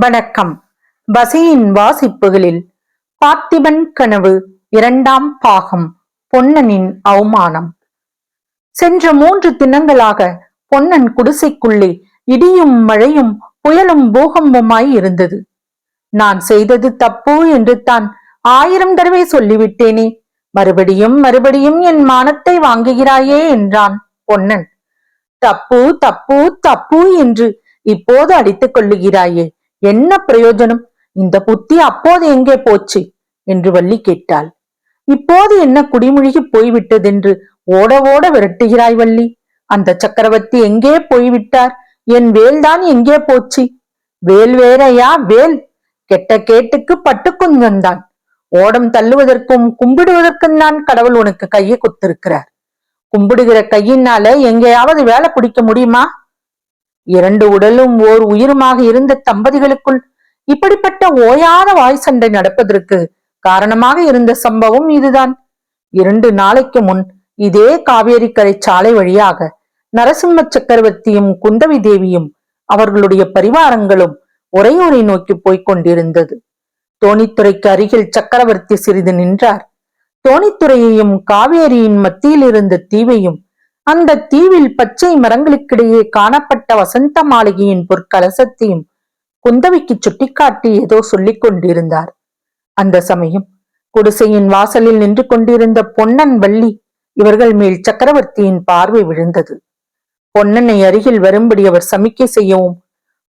வணக்கம். பசியின் வாசிப்புகளில் பார்த்திபன் கனவு இரண்டாம் பாகம். பொன்னனின் அவமானம். சென்ற 3 தினங்களாக பொன்னன் குடிசைக்குள்ளே இடியும் மழையும் புயலும் பூகம்பமாய் இருந்தது. நான் செய்தது தப்பு என்று தான் 1000 தடவை சொல்லிவிட்டேனே, மறுபடியும் மறுபடியும் என் மானத்தை வாங்குகிறாயே என்றான் பொன்னன். தப்பு தப்பு தப்பு என்று இப்போது அடித்துக் கொள்ளுகிறாயே, என்ன பிரயோஜனம்? இந்த புத்தி அப்போது எங்கே போச்சு என்று வள்ளி கேட்டாள். இப்போது என்ன குடிமுழுகி போய்விட்டதென்று ஓட ஓட விரட்டுகிறாய் வள்ளி? அந்த சக்கரவர்த்தி எங்கே போய்விட்டார்? என் வேல்தான் எங்கே போச்சு? வேல் வேறையா வேல்? கெட்ட கேட்டுக்கு பட்டு குஞ்சந்தான். ஓடம் தள்ளுவதற்கும் கும்பிடுவதற்கும் தான் கடவுள் உனக்கு கையை கொடுத்திருக்கிறார். கும்பிடுகிற கையினால எங்கேயாவது வேலை பிடிக்க முடியுமா? 2 உடலும் ஓர் உயிருமாக இருந்த தம்பதிகளுக்குள் இப்படிப்பட்ட ஓயாத வாய் சண்டை நடப்பதற்கு காரணமாக இருந்த சம்பவம் இதுதான். 2 நாளைக்கு முன் இதே காவேரி கரை சாலை வழியாக நரசிம்ம சக்கரவர்த்தியும் குந்தவி தேவியும் அவர்களுடைய பரிவாரங்களும் உறையூரை நோக்கி போய்க் கொண்டிருந்தது. தோணித்துறைக்கு அருகில் சக்கரவர்த்தி சிறிது நின்றார். தோணித்துறையையும் காவேரியின் மத்தியில் இருந்த தீவையும் அந்த தீவில் பச்சை மரங்களுக்கிடையே காணப்பட்ட வசந்த மாளிகையின் பொற்கலசத்தையும் குந்தவிக்கு சுட்டிக்காட்டி ஏதோ சொல்லிக் கொண்டிருந்தார். அந்த சமயம் குடிசையின் வாசலில் நின்று கொண்டிருந்த பொன்னன் வள்ளி இவர்கள் மேல் சக்கரவர்த்தியின் பார்வை விழுந்தது. பொன்னனை அருகில் வரும்படி அவர் சமிக்கை செய்யவும்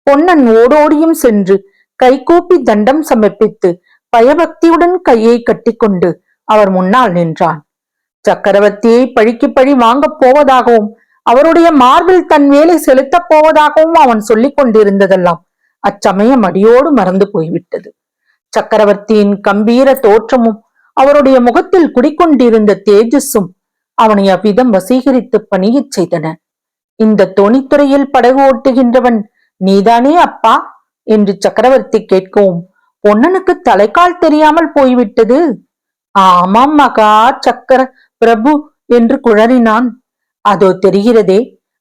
பொன்னன் ஓடோடியும் சென்று கைகூப்பி தண்டம் சமர்ப்பித்து பயபக்தியுடன் கையை கட்டிக்கொண்டு அவர் முன்னால் நின்றான். சக்கரவர்த்தியை பழிக்கு பழி வாங்கப் போவதாகவும் அவருடைய மார்பில் தன் வேலை செலுத்தப் போவதாகவும் அவன் சொல்லிக் கொண்டிருந்ததெல்லாம் அச்சமயம் அடியோடு மறந்து போய்விட்டது. சக்கரவர்த்தியின் கம்பீர தோற்றமும் அவருடைய முகத்தில் குடிக்கொண்டிருந்த தேஜஸும் அவனை அவ்விதம் வசீகரித்து பணியச் செய்தன. இந்த தோணித்துறையில் படகு ஓட்டுகின்றவன் நீதானே அப்பா என்று சக்கரவர்த்தி கேட்கவும் பொன்னனுக்கு தலைக்கால் தெரியாமல் போய்விட்டது. ஆமாம் மகா சக்கர பிரபு என்று குழறினான். அதோ தெரிகிறதே,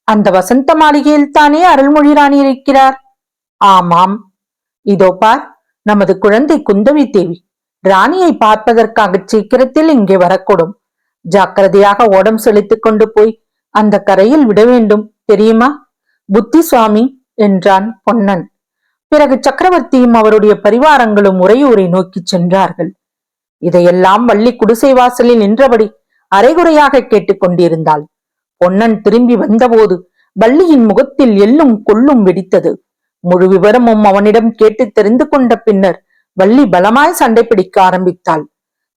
அந்த வசந்த மாளிகையில் தானே அருள்மொழி ராணி இருக்கிறார். ஆமாம், இதோ பார், நமது குழந்தை குந்தவி தேவி ராணியை பார்ப்பதற்காக சீக்கிரத்தில் இங்கே வரக்கூடும். ஜாக்கிரதையாக ஓடம் செலுத்திக் கொண்டு போய் அந்த கரையில் விட வேண்டும், தெரியுமா? புத்தி சுவாமி என்றான் பொன்னன். பிறகு சக்கரவர்த்தியும் அவருடைய பரிவாரங்களும் உறையூரை நோக்கி சென்றார்கள். இதையெல்லாம் வள்ளி குடிசை வாசலில் நின்றபடி அரைகுறையாக கேட்டுக்கொண்டிருந்தாள். பொன்னன் திரும்பி வந்தபோது வள்ளியின் முகத்தில் எள்ளும் கொள்ளும் வெடித்தது. முழு விவரமும் அவனிடம் கேட்டு தெரிந்து கொண்ட பின்னர் வள்ளி பலமாய் சண்டை பிடிக்க ஆரம்பித்தாள்.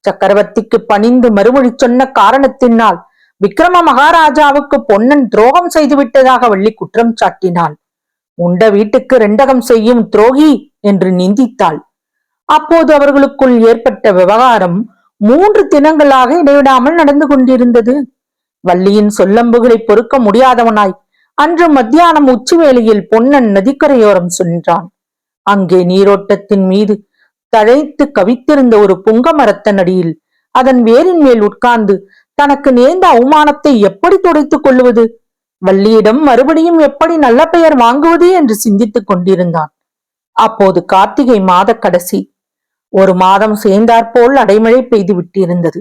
சக்கரவர்த்திக்கு பணிந்து மறுமொழி சொன்ன காரணத்தினால் விக்ரம மகாராஜாவுக்கு பொன்னன் துரோகம் செய்து விட்டதாக வள்ளி குற்றம் சாட்டினாள். உண்ட வீட்டுக்கு ரெண்டகம் செய்யும் துரோகி என்று நிந்தித்தாள். அப்போது அவர்களுக்குள் ஏற்பட்ட விவகாரம் 3 தினங்களாக இடைவிடாமல் நடந்து கொண்டிருந்தது. வள்ளியின் சொல்லம்புகளை பொறுக்க முடியாதவனாய் அன்று மத்தியானம் உச்சி வேளையில் பொன்னன் நதிக்கரையோரம் சென்றான். அங்கே நீரோட்டத்தின் மீது தழைத்து கவித்திருந்த ஒரு புங்க மரத்தின் அடியில் அதன் வேரின் மேல் உட்கார்ந்து தனக்கு நேர்ந்த அவமானத்தை எப்படி துடைத்துக் கொள்வது, வள்ளியிடம் மறுபடியும் எப்படி நல்ல பெயர் வாங்குவது என்று சிந்தித்துக் கொண்டிருந்தான். அப்போது கார்த்திகை மாத கடைசி. 1 மாதம் சேர்ந்தாற்போல் அடைமழை பெய்து விட்டிருந்தது.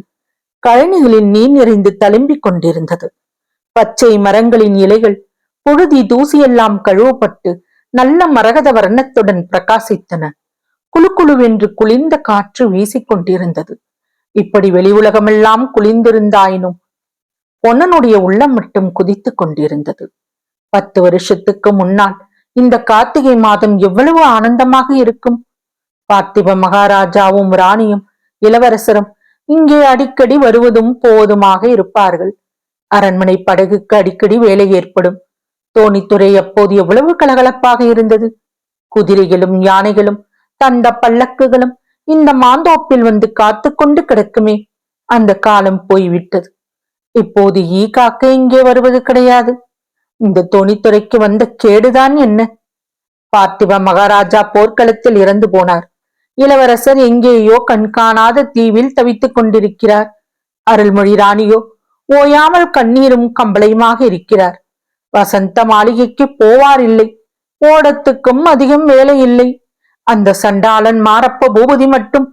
கழனிகளில் நீர் நிறைந்து தழும்பிக் கொண்டிருந்தது. பச்சை மரங்களின் இலைகள் புழுதி தூசியெல்லாம் கழுவப்பட்டு நல்ல மரகத வர்ணத்துடன் பிரகாசித்தன. குழுக்குழுவென்று குளிர்ந்த காற்று வீசிக்கொண்டிருந்தது. இப்படி வெளி உலகமெல்லாம் குளிர்ந்திருந்தாயினும் பொன்னனுடைய உள்ளம் மட்டும் குதித்துக் கொண்டிருந்தது. 10 வருஷத்துக்கு முன்னால் இந்த கார்த்திகை மாதம் எவ்வளவு ஆனந்தமாக இருக்கும்! பார்த்திப மகாராஜாவும் ராணியும் இளவரசரும் இங்கே அடிக்கடி வருவதும் போவதுமாக இருப்பார்கள். அரண்மனை படகுக்கு அடிக்கடி வேலை ஏற்படும். தோணித்துறை அப்போது எவ்வளவு கலகலப்பாக இருந்தது! குதிரைகளும் யானைகளும் தந்த பல்லக்குகளும் இந்த மாந்தோப்பில் வந்து காத்து கொண்டு கிடக்குமே, அந்த காலம் போய்விட்டது. இப்போது ஈ காக்க இங்கே வருவது கிடையாது. இந்த தோணித்துறைக்கு வந்த கேடுதான் என்ன? பார்த்திப மகாராஜா போர்க்களத்தில் இறந்து போனார். இளவரசர் எங்கேயோ கண்காணாத தீவில் தவித்துக் கொண்டிருக்கிறார். அருள்மொழி ராணியோ ஓயாமல் கண்ணீரும் கம்பளையுமாக இருக்கிறார். வசந்த மாளிகைக்கு போவார் இல்லை. ஓடத்துக்கும் அதிகம் வேலை இல்லை. அந்த சண்டாளன் மாரப்ப பூபதி மட்டும்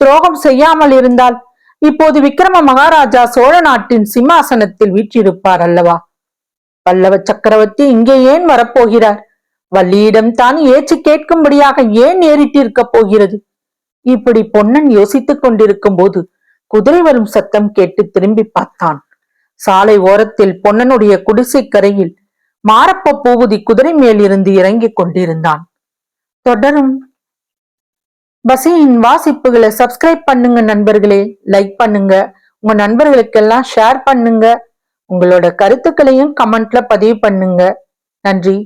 துரோகம் செய்யாமல் இருந்தால் இப்போது விக்ரம மகாராஜா சோழ நாட்டின் சிம்மாசனத்தில் வீற்றிருப்பார் அல்லவா? பல்லவ சக்கரவர்த்தி இங்கே ஏன் வரப்போகிறார்? வள்ளியிடம் தான் ஏச்சு கேட்கும்படியாக ஏன் ஏறிட்டிருக்க போகிறது? இப்படி பொன்னன் யோசித்துக் கொண்டிருக்கும் போது குதிரை வரும் சத்தம் கேட்டு திரும்பி பார்த்தான். சாலை ஓரத்தில் பொன்னனுடைய குடிசை கரையில் மாரப்ப பூபதி குதிரை மேல் இருந்து இறங்கிக் கொண்டிருந்தான். தொடரும். பசியின் வாசிப்புகளை சப்ஸ்கிரைப் பண்ணுங்க நண்பர்களே, லைக் பண்ணுங்க, உங்க நண்பர்களுக்கெல்லாம் ஷேர் பண்ணுங்க, உங்களோட கருத்துக்களையும் கமெண்ட்ல பதிவு பண்ணுங்க. நன்றி.